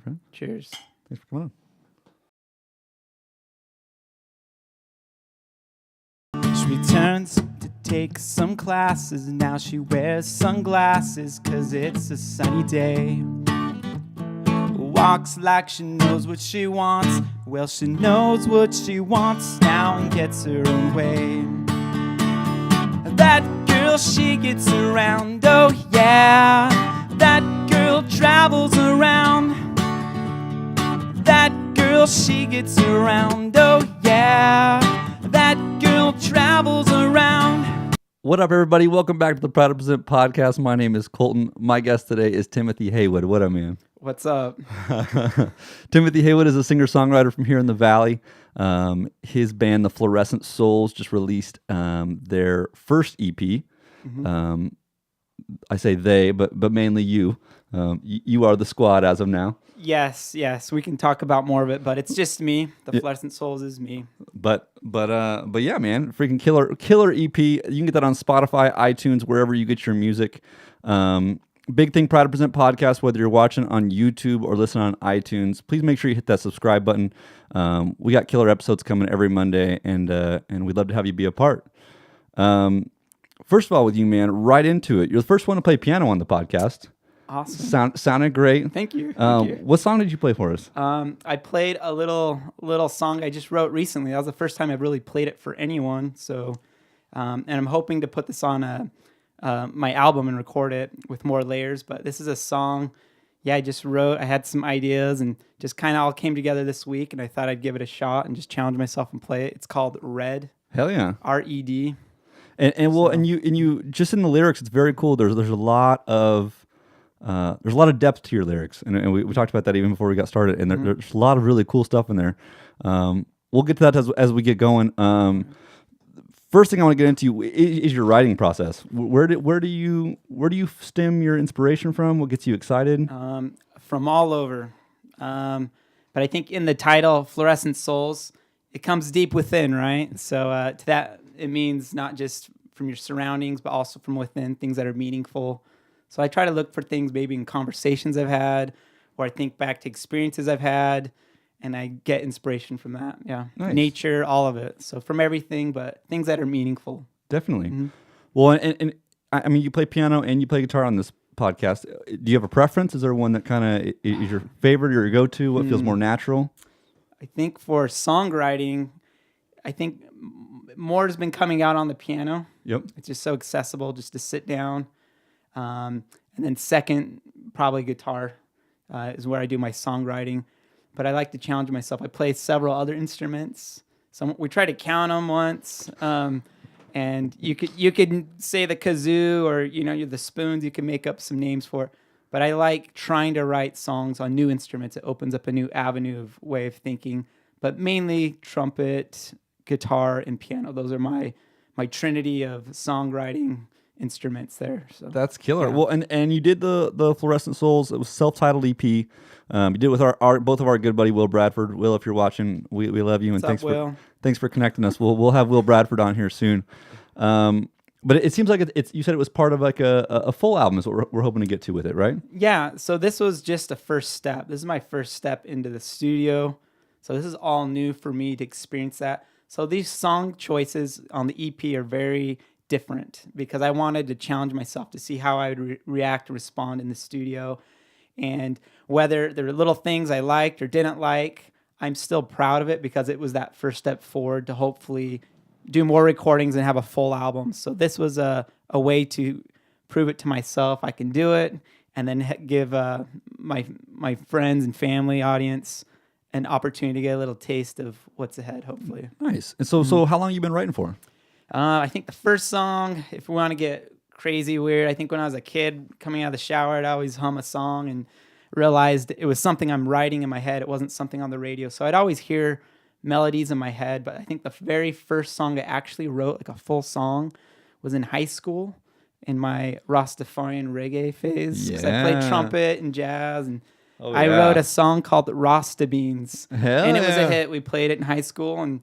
friend. Cheers. Thanks for coming on. She returns to take some classes. Now she wears sunglasses 'cause it's a sunny day. Walks like she knows what she wants. Well, she knows what she wants now and gets her own way. That girl, she gets around, oh yeah. That girl travels around. That girl, she gets around, oh yeah. That girl travels around. What up, everybody? Welcome back to the Proud to Present podcast. My name is Colton. My guest today is Timothy Heywood. What up, man? What's up? Timothy Heywood is a singer-songwriter from here in the Valley. His band, the Fluorescent Souls, just released their first EP. Mm-hmm. I say they, but mainly you. You are the squad as of now. Yes. We can talk about more of it, but it's just me. The Fluorescent Souls is me. But yeah, man, freaking killer EP. You can get that on Spotify, iTunes, wherever you get your music. Big thing, Proud to Present podcast. Whether you're watching on YouTube or listening on iTunes, please make sure you hit that subscribe button. We got killer episodes coming every Monday, and we'd love to have you be a part. First of all, with you, man, right into it. You're the first one to play piano on the podcast. Awesome. Sounded great. Thank you. What song did you play for us? I played a little song I just wrote recently. That was the first time I've really played it for anyone. So, and I'm hoping to put this on my album and record it with more layers. But this is a song, I just wrote. I had some ideas and just kind of all came together this week. And I thought I'd give it a shot and just challenge myself and play it. It's called Red. Hell yeah. R-E-D. And you just in the lyrics, it's very cool. There's a lot of depth to your lyrics, and we talked about that even before we got started. And there's a lot of really cool stuff in there. We'll get to that as we get going. First thing I want to get into is your writing process. Where do you stem your inspiration from? What gets you excited? From all over. But I think in the title, Fluorescent Souls, it comes deep within, right? So to that, it means not just from your surroundings, but also from within, things that are meaningful. So I try to look for things maybe in conversations I've had, or I think back to experiences I've had, and I get inspiration from that. Yeah, nice. Nature, all of it. So from everything, but things that are meaningful. Definitely. Mm-hmm. Well, and I mean, you play piano and you play guitar on this podcast. Do you have a preference? Is there one that kind of is your favorite or your go-to? What feels more natural? I think for songwriting, I think more has been coming out on the piano. Yep. It's just so accessible just to sit down. And then second, probably guitar is where I do my songwriting. But I like to challenge myself. I play several other instruments. We tried to count them once. And you could say the kazoo or you're the spoons. You can make up some names for it. But I like trying to write songs on new instruments. It opens up a new avenue of way of thinking. But mainly trumpet, guitar, and piano. Those are my trinity of songwriting instruments there. So that's killer. Yeah. Well, and you did the Fluorescent Souls. It was self-titled EP. You did it with our both of our good buddy Will Bradford. Will, if you're watching, we love you, and thanks for connecting us. We'll have Will Bradford on here soon. But it seems like it's you said it was part of like a full album is what we're hoping to get to with it, right? Yeah. So this was just a first step. This is my first step into the studio. So this is all new for me to experience that. So these song choices on the EP are very different because I wanted to challenge myself to see how I would react and respond in the studio. And whether there were little things I liked or didn't like, I'm still proud of it because it was that first step forward to hopefully do more recordings and have a full album. So this was a way to prove it to myself I can do it, and then give my friends and family audience an opportunity to get a little taste of what's ahead, hopefully. Nice. And so how long have you been writing for? I think the first song, if we want to get crazy weird, I think when I was a kid coming out of the shower, I'd always hum a song and realized it was something I'm writing in my head. It wasn't something on the radio. So I'd always hear melodies in my head. But I think the very first song I actually wrote, like a full song, was in high school in my Rastafarian reggae phase. Yeah. I played trumpet and jazz, and I wrote a song called Rasta Beans. And it was a hit. We played it in high school, and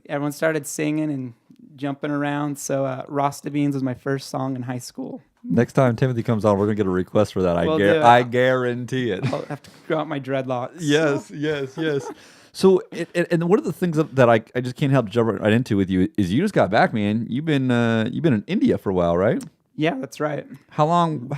everyone started singing and jumping around. So Rasta Beans was my first song in high school. Next time Timothy comes on, we're gonna get a request for that. We'll do it. I guarantee it. I'll have to grow out my dreadlocks. Yes. So, and one of the things that I just can't help jump right into with you is you just got back, man. You've been in India for a while, right? Yeah, that's right. How long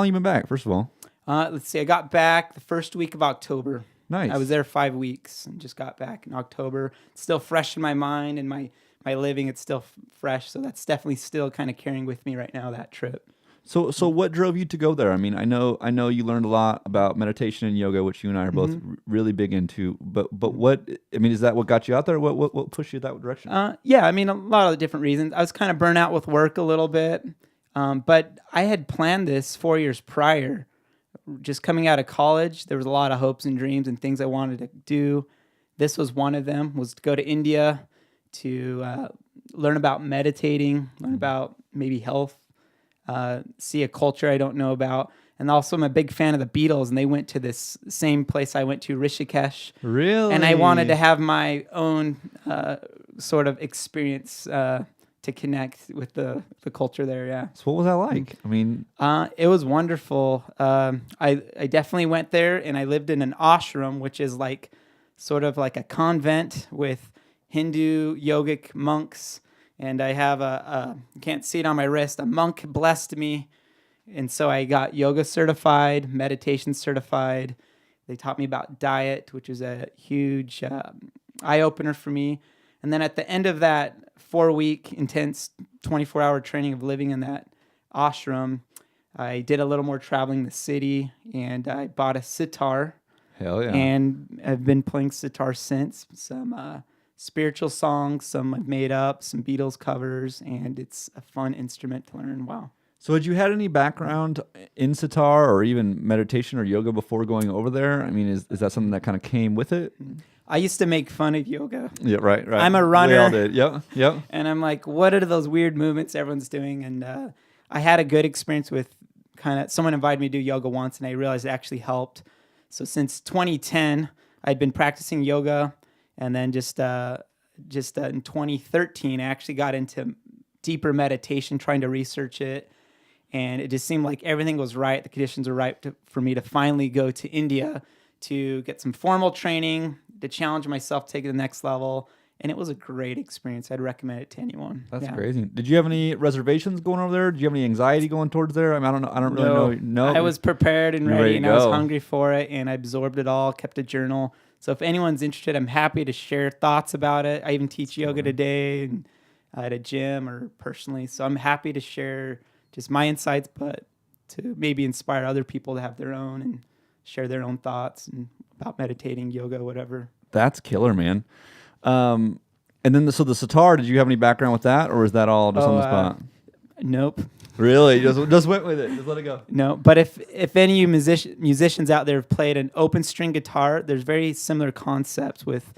you been back? First of all, Let's see. I got back the first week of October. Nice. I was there 5 weeks and just got back in October. It's still fresh in my mind and my living. It's still fresh. So that's definitely still kind of carrying with me right now, that trip. So what drove you to go there? I mean, I know you learned a lot about meditation and yoga, which you and I are both really big into. But what, I mean, is that what got you out there? What pushed you that direction? Yeah, I mean, a lot of different reasons. I was kind of burnt out with work a little bit, but I had planned this 4 years prior. Just coming out of college, there was a lot of hopes and dreams and things I wanted to do. This was one of them, was to go to India to learn about meditating, learn about maybe health, see a culture I don't know about. And also I'm a big fan of the Beatles, and they went to this same place I went to, Rishikesh. Really? And I wanted to have my own sort of experience to connect with the culture there, yeah. So what was that like? I mean, it was wonderful. I definitely went there, and I lived in an ashram, which is like sort of like a convent with Hindu yogic monks. And I have you can't see it on my wrist, a monk blessed me. And so I got yoga certified, meditation certified. They taught me about diet, which was a huge eye-opener for me. And then at the end of that 4-week intense 24-hour training of living in that ashram, I did a little more traveling the city, and I bought a sitar. hell yeah. And I've been playing sitar since. Some spiritual songs, some I've made up, some Beatles covers, and it's a fun instrument to learn. Wow. So had you had any background in sitar or even meditation or yoga before going over there? I mean, is that something that kind of came with it? I used to make fun of yoga. Yeah, right. I'm a runner. We all did. Yep. And I'm like, what are those weird movements everyone's doing? And I had a good experience with someone invited me to do yoga once, and I realized it actually helped. So since 2010, I'd been practicing yoga, and then just in 2013, I actually got into deeper meditation, trying to research it. And it just seemed like everything was right. The conditions were right for me to finally go to India to get some formal training, to challenge myself, take it to the next level. And it was a great experience. I'd recommend it to anyone. That's crazy. Did you have any reservations going over there? Did you have any anxiety going towards there? I mean, I don't really know. No, I was prepared and ready, and I was go. hungry for it, and I absorbed it all, kept a journal. So if anyone's interested, I'm happy to share thoughts about it. I even teach yoga today and at a gym or personally. So I'm happy to share just my insights, but to maybe inspire other people to have their own and share their own thoughts and about meditating, yoga, whatever. That's killer, man. And then the sitar, did you have any background with that, or is that all just on the spot? Nope. Really? Just went with it. Just let it go. No, but if any of you musicians out there have played an open string guitar, there's very similar concepts with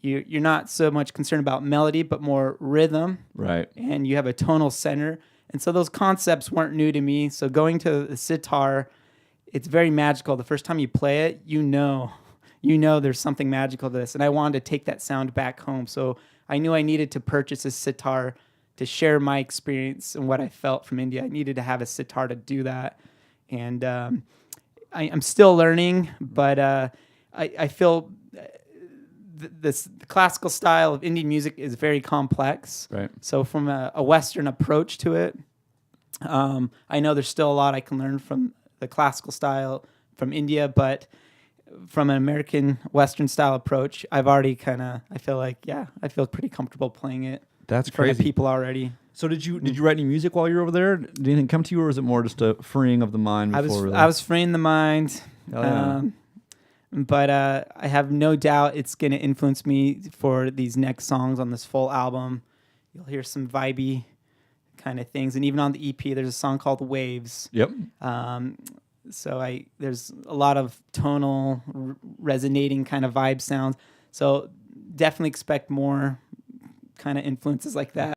you're not so much concerned about melody, but more rhythm. Right. And you have a tonal center. And so those concepts weren't new to me. So going to the sitar, it's very magical. The first time you play it, you know there's something magical to this. And I wanted to take that sound back home. So I knew I needed to purchase a sitar to share my experience and what I felt from India. I needed to have a sitar to do that. And I'm still learning, but I feel the classical style of Indian music is very complex. Right. So from a Western approach to it, I know there's still a lot I can learn from the classical style from India, but from an American Western style approach, I've already I feel pretty comfortable playing it. That's in front of crazy. people already. So did you write any music while you were over there? Did anything come to you, or was it more just a freeing of the mind? I was freeing the mind. But I have no doubt it's going to influence me for these next songs on this full album. You'll hear some vibey kind of things. And even on the EP, there's a song called Waves. Yep. So there's a lot of tonal, resonating kind of vibe sounds. So definitely expect more kind of influences like that.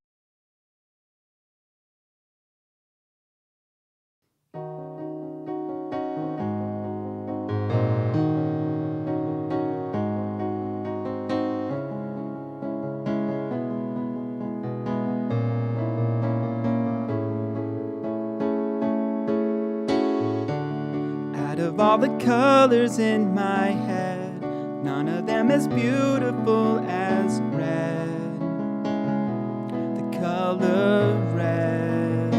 Out of all the colors in my head, none of them as beautiful as red. The color red.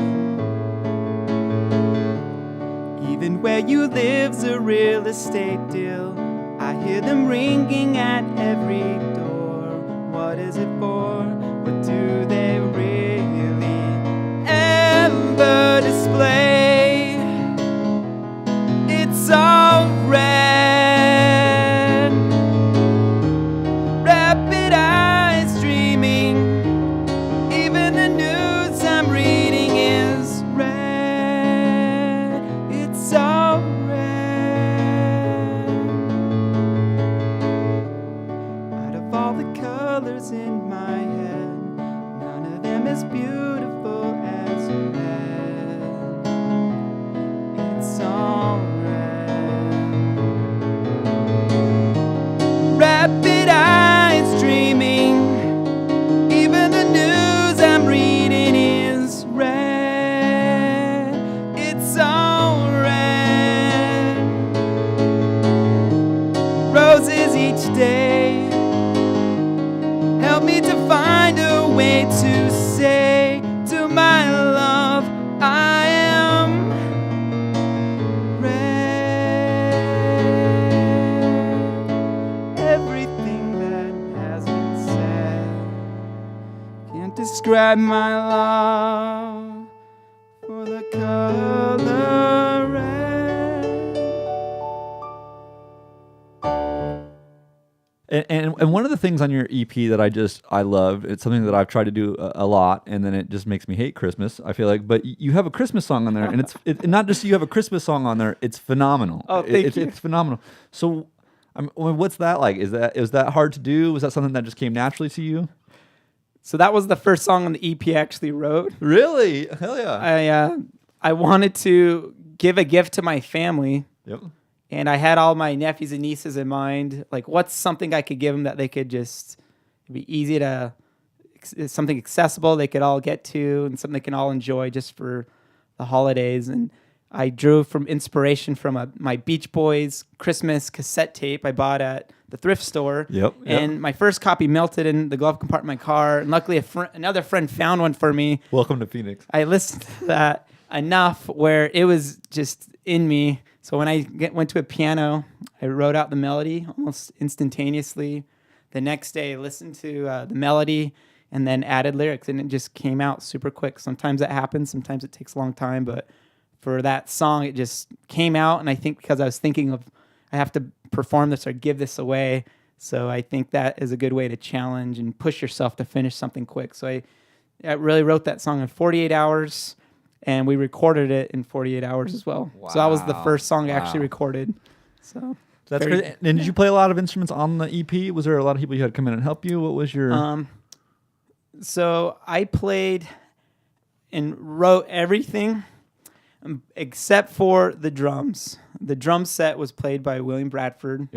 Even where you live's a real estate deal. I hear them ringing at every door. What is it for? What do they really ever display? It's all red. Rapid eyes dreaming. Even the news I'm reading is red. It's all red. Out of all the colors in my head, none of them as beautiful as red. It's all red. Rapid eyes dreaming. Even the news I'm reading is red. It's all red. Roses each day help me to find a way to say to my love, I am red. Everything that has been said can't describe my love for the color red. And one of the things on your EP that I love, it's something that I've tried to do a lot, and then it just makes me hate Christmas, I feel like. But you have a Christmas song on there, and it's not just you have a Christmas song on there, it's phenomenal. Oh, thank you. It's phenomenal. So, what's that like? Is that hard to do? Was that something that just came naturally to you? So that was the first song on the EP I actually wrote. Really? Hell yeah. I wanted to give a gift to my family. Yep. And I had all my nephews and nieces in mind. Like, what's something I could give them that they could just be easy to, something accessible they could all get to, and something they can all enjoy just for the holidays. And I drew from inspiration from my Beach Boys Christmas cassette tape I bought at the thrift store. Yep. And my first copy melted in the glove compartment of my car. And luckily, another friend found one for me. Welcome to Phoenix. I listened to that enough where it was just in me. So when I went to a piano, I wrote out the melody almost instantaneously. The next day, I listened to the melody and then added lyrics, and it just came out super quick. Sometimes that happens. Sometimes it takes a long time. But for that song, it just came out, and I think because I was thinking of I have to perform this or give this away, so I think that is a good way to challenge and push yourself to finish something quick. So I really wrote that song in 48 hours. And we recorded it in 48 hours as well. Wow. So that was the first song I actually recorded. So that's great. And did you play a lot of instruments on the EP? Was there a lot of people you had come in and help you? What was your... So I played and wrote everything except for the drums. The drum set was played by William Bradford,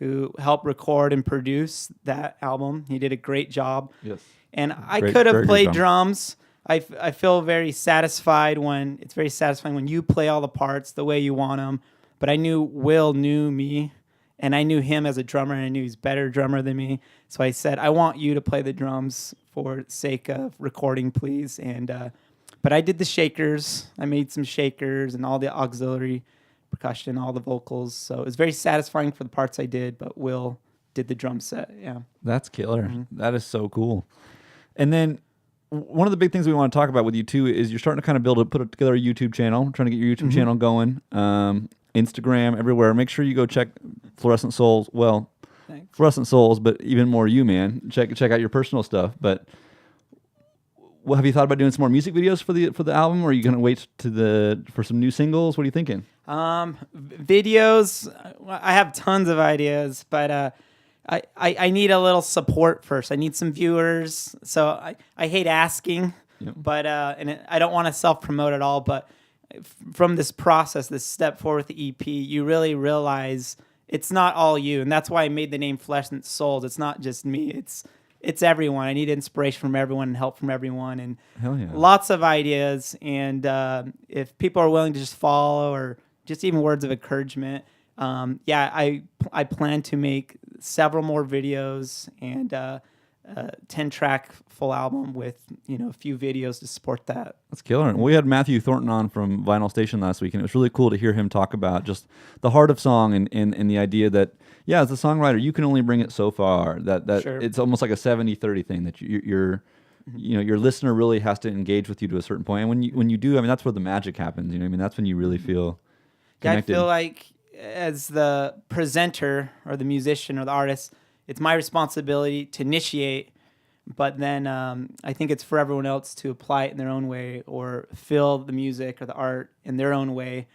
who helped record and produce that album. He did a great job. Yes. And I could have played drums. I feel very satisfied when you play all the parts the way you want them. But I knew Will knew me, and I knew him as a drummer, and I knew he's a better drummer than me. So I said, I want you to play the drums for sake of recording, please. And but I did the shakers. I made some shakers and all the auxiliary percussion, all the vocals. So it was very satisfying for the parts I did, but Will did the drum set. Yeah. That's killer. Mm-hmm. That is so cool. And then one of the big things we want to talk about with you too is you're starting to kind of put together a YouTube channel, trying to get your YouTube channel going, Instagram, everywhere. Make sure you go check Fluorescent Souls. Well, thanks. Fluorescent Souls, but even more you, man. Check out your personal stuff. But have you thought about doing some more music videos for the album, or are you going to wait for some new singles? What are you thinking? Videos, I have tons of ideas, but I need a little support first. I need some viewers. So I hate asking, but I don't want to self-promote at all. But from this process, this step forward with the EP, you really realize it's not all you. And that's why I made the name Fluorescent Souls. It's not just me. It's everyone. I need inspiration from everyone and help from everyone. And hell yeah. Lots of ideas. And if people are willing to just follow or just even words of encouragement. I plan to make several more videos and 10-track full album with a few videos to support that. That's killer. And we had Matthew Thornton on from Vinyl Station last week, and it was really cool to hear him talk about just the heart of song and the idea that, yeah, as a songwriter, you can only bring it so far. That Sure. It's almost like a 70-30 thing that your listener really has to engage with you to a certain point. And when you do, I mean, that's where the magic happens. That's when you really feel connected. I feel like as the presenter or the musician or the artist, it's my responsibility to initiate, but then I think it's for everyone else to apply it in their own way or feel the music or the art in their own way.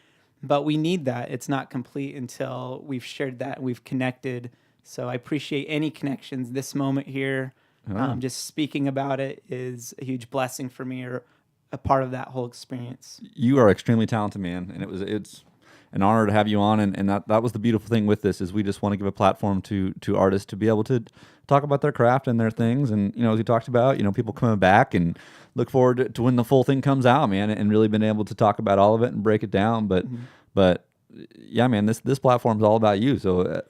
But we need that. It's not complete until we've shared that and we've connected. So I appreciate any connections. This moment here, just speaking about it is a huge blessing for me, or a part of that whole experience. You are extremely talented, man, and it's an honor to have you on, and that was the beautiful thing with this, is we just want to give a platform to artists to be able to talk about their craft and their things, and as we talked about, people coming back, and look forward to when the full thing comes out, man, and really been able to talk about all of it and break it down, but yeah, man, this platform is all about you, so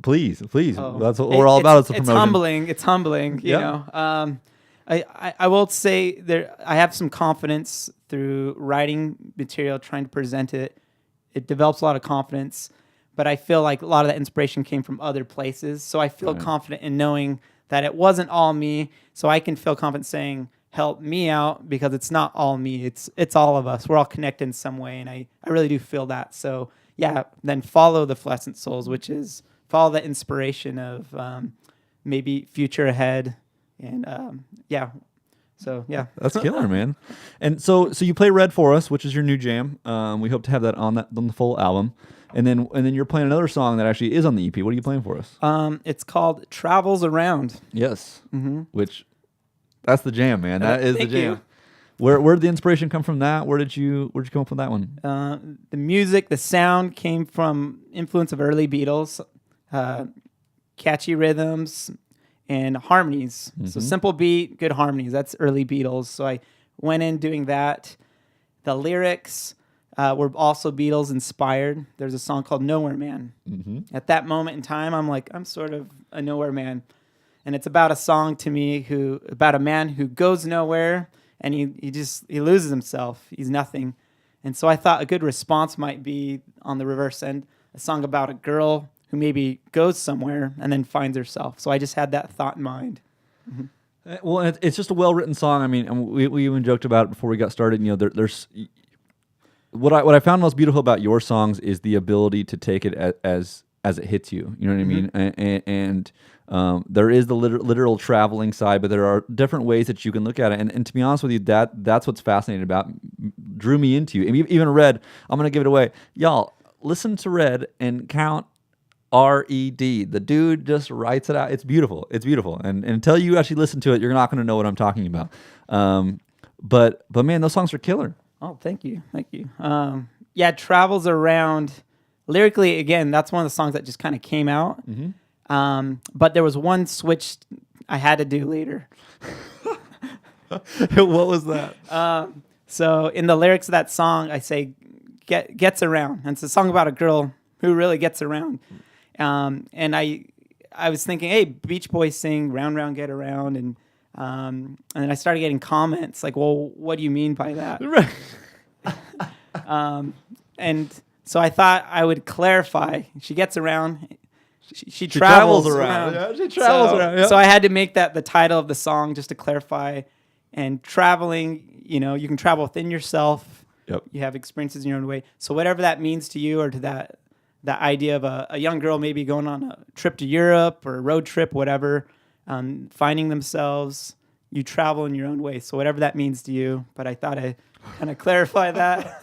please, that's what we're all about. It's humbling. It's humbling. You know. I will say I have some confidence through writing material, trying to present it. It develops a lot of confidence, but I feel like a lot of that inspiration came from other places. So I feel confident in knowing that it wasn't all me. So I can feel confident saying, help me out, because it's not all me. It's all of us. We're all connected in some way. And I really do feel that. So yeah, then follow the Fluorescent Souls, which is follow the inspiration of maybe future ahead. And So yeah, that's killer, man. And so you play Red for us, which is your new jam. We hope to have that on the full album. And then you're playing another song that actually is on the EP. What are you playing for us? It's called Travels Around. Yes. Mm-hmm. Which that's the jam, man. That is the jam. You. Where did the inspiration come from that? Where'd you come up with that one? The music, the sound came from influence of early Beatles, catchy rhythms and harmonies. Mm-hmm. So simple beat, good harmonies. That's early Beatles. So I went in doing that. The lyrics were also Beatles inspired. There's a song called Nowhere Man. Mm-hmm. At that moment in time, I'm sort of a nowhere man. And it's about a song to me about a man who goes nowhere, and he loses himself. He's nothing. And so I thought a good response might be on the reverse end, a song about a girl who maybe goes somewhere and then finds herself. So I just had that thought in mind. Mm-hmm. Well, it's just a well-written song. I mean, we even joked about it before we got started. There's what I found most beautiful about your songs is the ability to take it as it hits you. You know what I mean? And there is the literal traveling side, but there are different ways that you can look at it. And to be honest with you, that's what's fascinating about, drew me into you. And even Red, I'm gonna give it away, y'all. Listen to Red and count R-E-D. The dude just writes it out. It's beautiful. And until you actually listen to it, you're not going to know what I'm talking about. But man, those songs are killer. Oh, thank you. Travels Around. Lyrically, again, that's one of the songs that just kind of came out. Mm-hmm. But there was one switch I had to do later. What was that? So in the lyrics of that song, I say, gets around. And it's a song about a girl who really gets around. And I was thinking, hey, Beach Boys sing "Round Round Get Around," and then I started getting comments like, "Well, what do you mean by that?" And so I thought I would clarify. She gets around. She travels around. Yeah, she travels around. Yeah. So I had to make that the title of the song just to clarify. And traveling, you can travel within yourself. Yep. You have experiences in your own way. So whatever that means to you, or to that idea of a young girl maybe going on a trip to Europe or a road trip, whatever, finding themselves, you travel in your own way. So whatever that means to you. But I thought I'd kind of clarify that.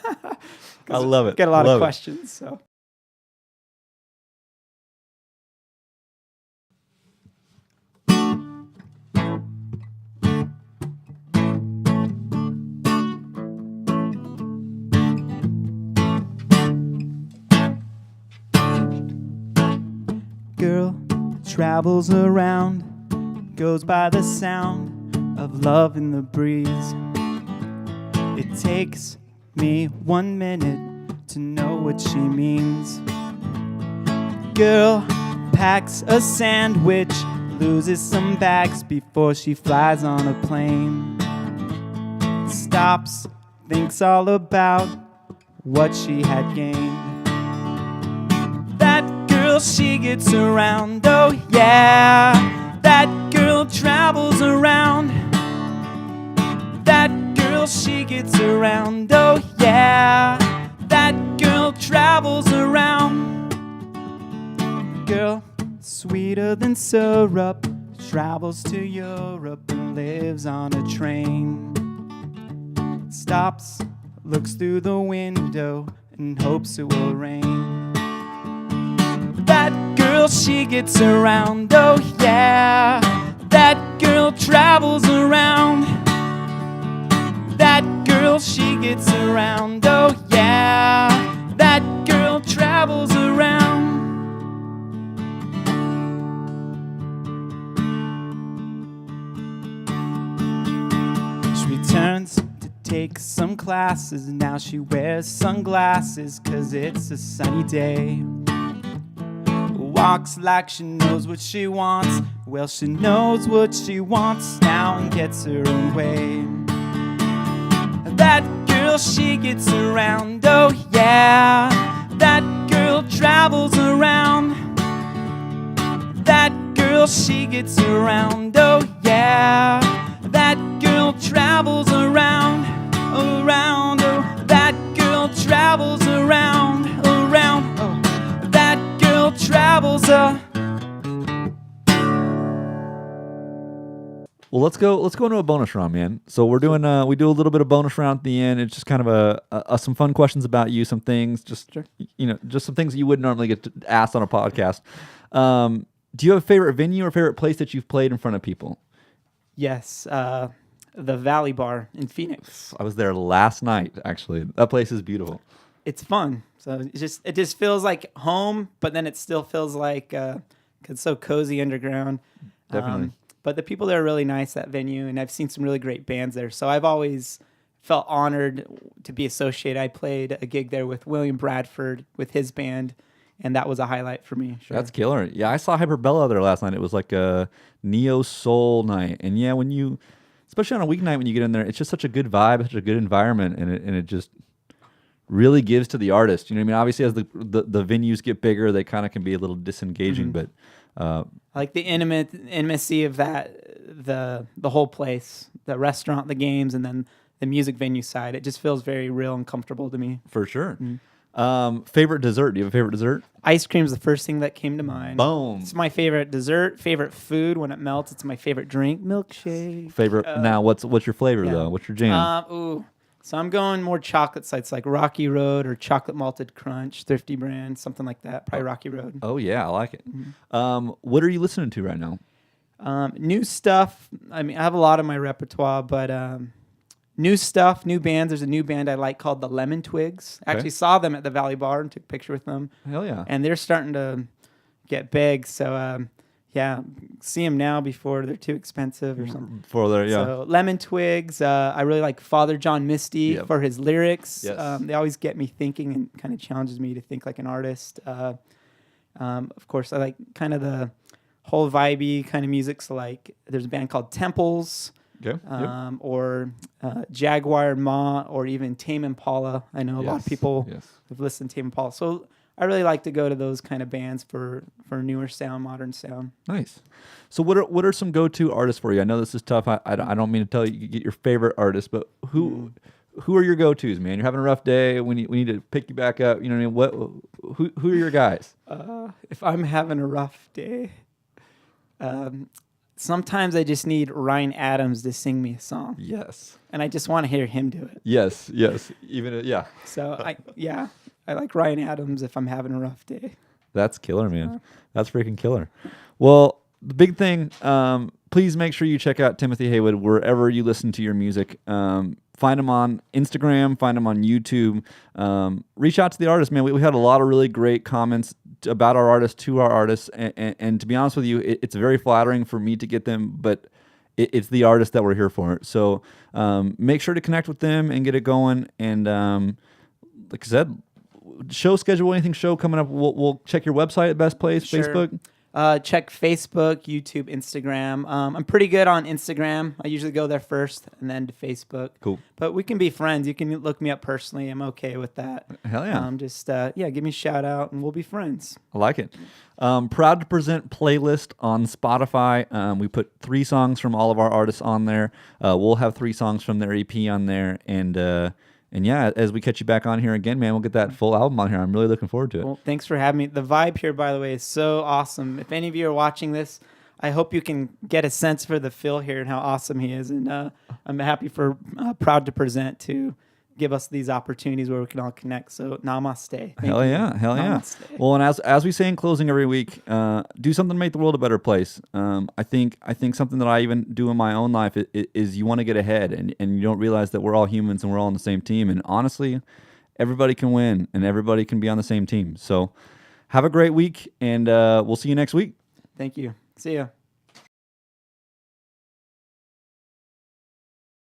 I love it. Get a lot of questions. So. Girl travels around, goes by the sound of love in the breeze. It takes me 1 minute to know what she means. Girl packs a sandwich, loses some bags before she flies on a plane. Stops, thinks all about what she had gained. That girl, she gets around, oh yeah. That girl travels around. That girl, she gets around, oh yeah. That girl travels around. Girl, sweeter than syrup, travels to Europe and lives on a train. Stops, looks through the window and hopes it will rain. That girl, she gets around, oh yeah. That girl travels around. That girl, she gets around, oh yeah. That girl travels around. She returns to take some classes. Now she wears sunglasses 'cause it's a sunny day. Walks like she knows what she wants. Well, she knows what she wants now and gets her own way. That girl, she gets around, oh yeah. That girl travels around. That girl, she gets around, oh yeah. That girl travels around, around, oh. That girl travels around, around, oh. That girl travels Well, let's go into a bonus round, man. So we're doing we do a little bit of bonus round at the end. It's just kind of some fun questions about you, some things, just just some things that you wouldn't normally get asked on a podcast. Do you have a favorite venue or favorite place that you've played in front of people? Yes, the Valley Bar in Phoenix. I was there last night, actually. That place is beautiful. It's fun. So it just feels like home, but then it still feels like it's so cozy underground. Definitely. But the people there are really nice, that venue, and I've seen some really great bands there. So I've always felt honored to be associated. I played a gig there with William Bradford with his band, and that was a highlight for me. Sure. That's killer. Yeah, I saw Hyperbella there last night. It was like a neo soul night, and yeah, when you, especially on a weeknight when you get in there, it's just such a good vibe, such a good environment, and it just really gives to the artist. You know what I mean? Obviously, as the venues get bigger, they kind of can be a little disengaging, but I like the intimacy of the whole place, the restaurant, the games, and then the music venue side. It just feels very real and comfortable to me. For sure. Favorite dessert? Do you have a favorite dessert? Ice cream is the first thing that came to mind. Boom. It's my favorite dessert. Favorite food when it melts. It's my favorite drink. Milkshake. Favorite. Now, what's your flavor though? What's your jam? So I'm going more chocolate sites like Rocky Road or Chocolate Malted Crunch, Thrifty Brand, something like that. Probably Rocky Road. Oh yeah, I like it. What are you listening to right now? New stuff. I mean, I have a lot of my repertoire, but new stuff, new bands. There's a new band I like called the Lemon Twigs. I actually saw them at the Valley Bar and took a picture with them. Hell yeah. And they're starting to get big. So, see them now before they're too expensive or something. Before they're, yeah. So Lemon Twigs. I really like Father John Misty for his lyrics. Yes. They always get me thinking and kind of challenges me to think like an artist. Of course, I like kind of the whole vibey kind of music. So like there's a band called Temples. Okay. Or Jaguar Ma, or even Tame Impala. I know a lot of people have listened to Tame Impala. So I really like to go to those kind of bands for newer sound, modern sound. Nice. So what are some go-to artists for you? I know this is tough. I don't mean to tell you get your favorite artist, but who are your go-tos, man? You're having a rough day. We need to pick you back up. You know what I mean? Who are your guys? If I'm having a rough day, sometimes I just need Ryan Adams to sing me a song. Yes. And I just want to hear him do it. Yes. Even So I like Ryan Adams if I'm having a rough day. That's killer, man. That's freaking killer. Well, the big thing, please make sure you check out Timothy Heywood wherever you listen to your music. Find him on Instagram, find him on YouTube. Reach out to the artist, man. We had a lot of really great comments about our artists, to our artists, and to be honest with you, it's very flattering for me to get them, but it's the artist that we're here for. So make sure to connect with them and get it going. And like I said, show schedule, anything show coming up, we'll check your website at best place, Sure. Facebook. Check Facebook, YouTube, Instagram. I'm pretty good on Instagram. I usually go there first and then to Facebook. Cool. But we can be friends. You can look me up personally. I'm okay with that. Hell yeah. Just give me a shout out and we'll be friends. I like it. Proud to present playlist on Spotify. We put 3 songs from all of our artists on there. We'll have 3 songs from their EP on there. And yeah, as we catch you back on here again, man, we'll get that full album on here. I'm really looking forward to it. Well, thanks for having me. The vibe here, by the way, is so awesome. If any of you are watching this, I hope you can get a sense for the Phil here and how awesome he is. And I'm happy for Proud to Present to give us these opportunities where we can all connect. So namaste. Hell yeah. Namaste. Well, and as we say in closing every week, do something to make the world a better place. I think something that I even do in my own life is you want to get ahead, and you don't realize that we're all humans and we're all on the same team. And honestly, everybody can win and everybody can be on the same team. So have a great week, and we'll see you next week. Thank you. See ya.